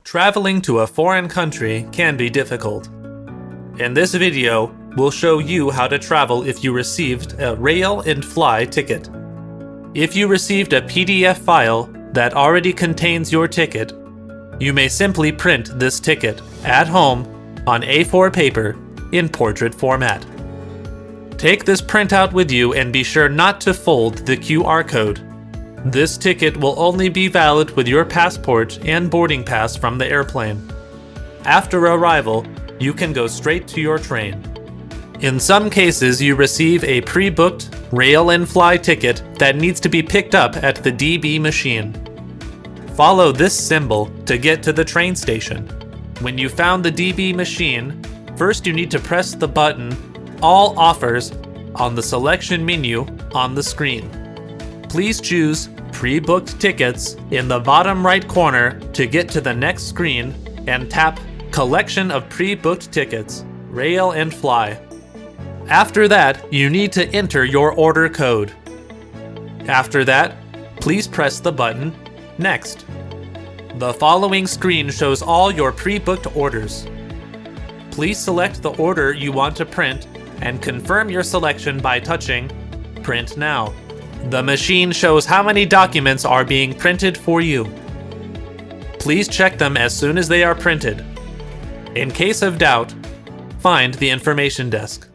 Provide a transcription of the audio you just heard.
Traveling to a foreign country can be difficult. In this video, we'll show you how to travel if you received a Rail and Fly ticket. If you received a PDF file that already contains your ticket, you may simply print this ticket at home on A4 paper in portrait format. Take this printout with you and be sure not to fold the QR code. This ticket will only be valid with your passport and boarding pass from the airplane. After arrival, you can go straight to your train. In some cases, you receive a pre-booked Rail and Fly ticket that needs to be picked up at the DB machine. Follow this symbol to get to the train station. When you found the DB machine, first you need to press the button All Offers on the selection menu on the screen. Please choose Pre-booked Tickets in the bottom right corner to get to the next screen and tap Collection of Pre-booked Tickets, Rail and Fly. After that, you need to enter your order code. After that, please press the button Next. The following screen shows all your pre-booked orders. Please select the order you want to print and confirm your selection by touching Print Now. The machine shows how many documents are being printed for you. Please check them as soon as they are printed. In case of doubt, find the information desk.